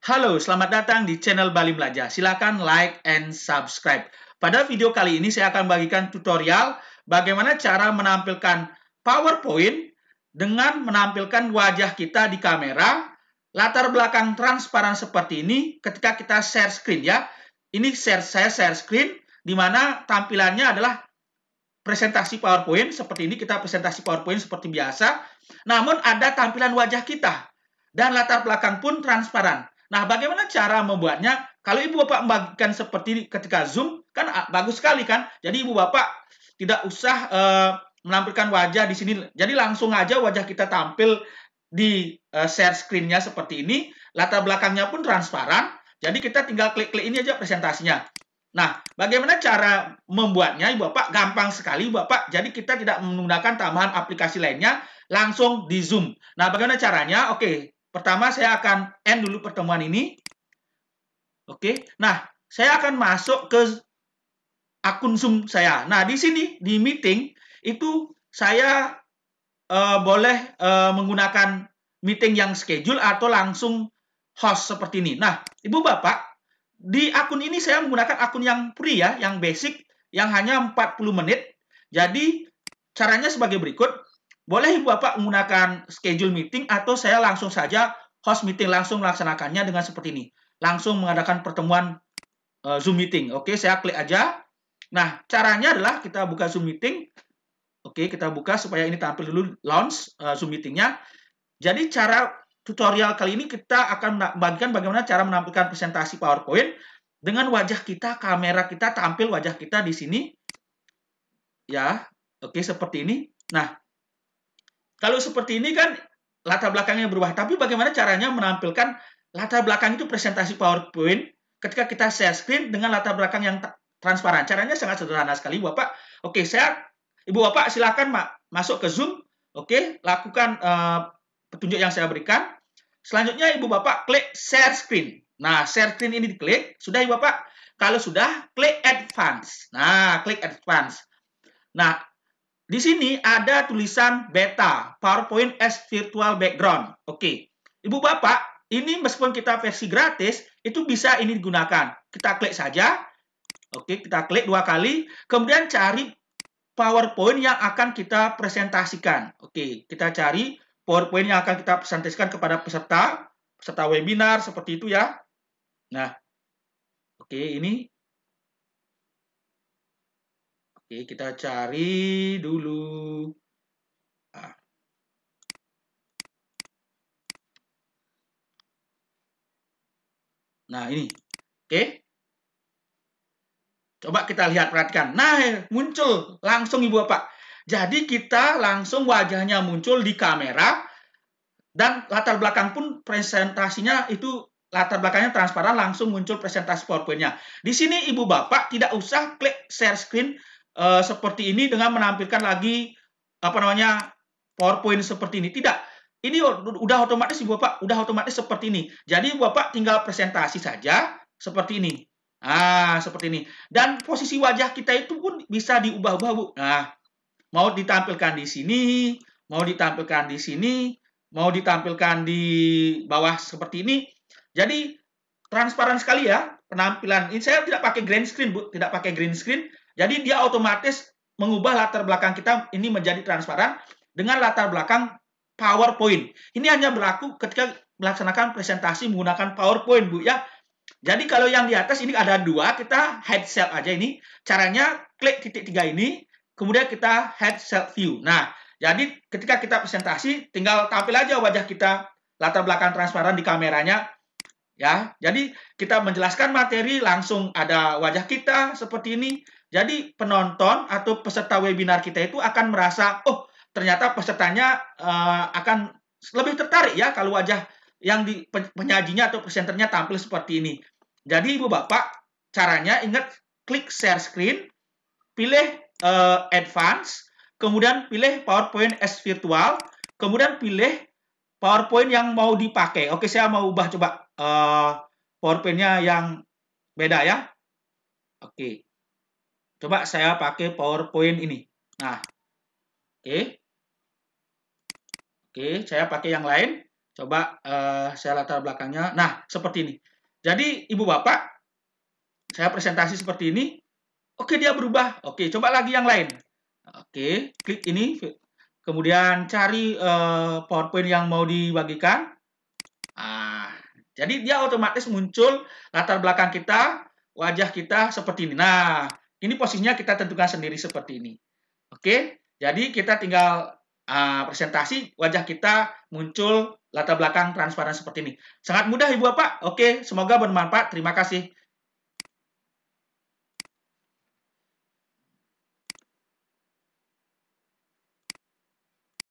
Halo, selamat datang di channel Bali Belajar. Silakan like and subscribe. Pada video kali ini saya akan bagikan tutorial bagaimana cara menampilkan PowerPoint dengan menampilkan wajah kita di kamera, latar belakang transparan seperti ini ketika kita share screen ya. Ini saya share screen di mana tampilannya adalah presentasi PowerPoint seperti ini, kita presentasi PowerPoint seperti biasa. Namun ada tampilan wajah kita dan latar belakang pun transparan. Nah, bagaimana cara membuatnya? Kalau Ibu Bapak membagikan seperti ini ketika Zoom, kan bagus sekali kan? Jadi Ibu Bapak tidak usah menampilkan wajah di sini. Jadi langsung aja wajah kita tampil di share screen-nya seperti ini. Latar belakangnya pun transparan. Jadi kita tinggal klik-klik ini aja presentasinya. Nah, bagaimana cara membuatnya, Ibu Bapak? Gampang sekali, Ibu Bapak. Jadi kita tidak menggunakan tambahan aplikasi lainnya, langsung di Zoom. Nah, bagaimana caranya? Oke. Pertama, saya akan end dulu pertemuan ini. Oke. Nah, saya akan masuk ke akun Zoom saya. Nah, di sini, di meeting, itu saya boleh menggunakan meeting yang schedule atau langsung host seperti ini. Nah, Ibu Bapak, di akun ini saya menggunakan akun yang free ya, yang basic, yang hanya 40 menit. Jadi, caranya sebagai berikut. Boleh Ibu Bapak menggunakan schedule meeting atau saya langsung saja host meeting, langsung melaksanakannya dengan seperti ini. Langsung mengadakan pertemuan Zoom meeting. Oke, saya klik aja. Nah, caranya adalah kita buka Zoom meeting. Oke, kita buka supaya ini tampil dulu launch Zoom meetingnya. Jadi cara tutorial kali ini kita akan bagikan bagaimana cara menampilkan presentasi PowerPoint dengan wajah kita, kamera kita tampil wajah kita di sini. Ya, oke seperti ini. Nah, kalau seperti ini kan latar belakangnya berubah. Tapi bagaimana caranya menampilkan latar belakang itu presentasi PowerPoint ketika kita share screen dengan latar belakang yang transparan. Caranya sangat sederhana sekali, Bapak. Oke, Ibu Bapak silakan masuk ke Zoom. Oke, lakukan petunjuk yang saya berikan. Selanjutnya Ibu Bapak klik share screen. Nah, share screen ini diklik. Sudah Ibu Bapak? Kalau sudah, klik advance. Nah, klik advance. Nah, di sini ada tulisan beta, PowerPoint as virtual background. Oke, Ibu Bapak, ini meskipun kita versi gratis, itu bisa ini digunakan. Kita klik saja. Oke, kita klik 2 kali. Kemudian cari PowerPoint yang akan kita presentasikan. Oke, kita cari PowerPoint yang akan kita presentasikan kepada peserta webinar, seperti itu ya. Nah, oke, ini. Oke, kita cari dulu. Nah, ini. Oke. Coba kita lihat, perhatikan. Nah, muncul langsung Ibu Bapak. Jadi kita langsung wajahnya muncul di kamera dan latar belakang pun presentasinya itu latar belakangnya transparan, langsung muncul presentasi PowerPoint-nya. Di sini Ibu Bapak tidak usah klik share screen seperti ini dengan menampilkan lagi PowerPoint seperti ini. Tidak. Ini udah otomatis Ibu Bapak, udah otomatis seperti ini. Jadi Ibu Bapak tinggal presentasi saja seperti ini. Nah, seperti ini. Dan posisi wajah kita itu pun bisa diubah-ubah, Bu. Nah, mau ditampilkan di sini, mau ditampilkan di sini, mau ditampilkan di bawah seperti ini. Jadi, transparan sekali ya penampilan. Ini saya tidak pakai green screen, Bu. Tidak pakai green screen. Jadi, dia otomatis mengubah latar belakang kita ini menjadi transparan dengan latar belakang PowerPoint. Ini hanya berlaku ketika melaksanakan presentasi menggunakan PowerPoint, Bu, ya. Jadi kalau yang di atas ini ada 2, kita hide cell aja ini. Caranya klik titik 3 ini, kemudian kita hide cell view. Nah, jadi ketika kita presentasi, tinggal tampil aja wajah kita, latar belakang transparan di kameranya. Ya, jadi kita menjelaskan materi, langsung ada wajah kita seperti ini. Jadi penonton atau peserta webinar kita itu akan merasa, oh ternyata pesertanya akan lebih tertarik ya kalau wajah yang di penyajinya atau presenternya tampil seperti ini. Jadi Ibu Bapak, caranya ingat klik share screen, pilih advance, kemudian pilih PowerPoint as virtual, kemudian pilih PowerPoint yang mau dipakai. Oke, saya mau ubah coba PowerPoint-nya yang beda ya. Oke. Coba saya pakai PowerPoint ini. Nah, oke. Oke, saya pakai yang lain. Coba saya latar belakangnya. Nah, seperti ini. Jadi, Ibu Bapak, saya presentasi seperti ini. Oke, dia berubah. Oke, coba lagi yang lain. Oke, klik ini. Kemudian cari PowerPoint yang mau dibagikan. Nah, jadi dia otomatis muncul latar belakang kita, wajah kita seperti ini. Nah, ini posisinya kita tentukan sendiri seperti ini. Oke, jadi kita tinggal presentasi, wajah kita muncul latar belakang transparan seperti ini. Sangat mudah Ibu Bapak. Oke, semoga bermanfaat. Terima kasih.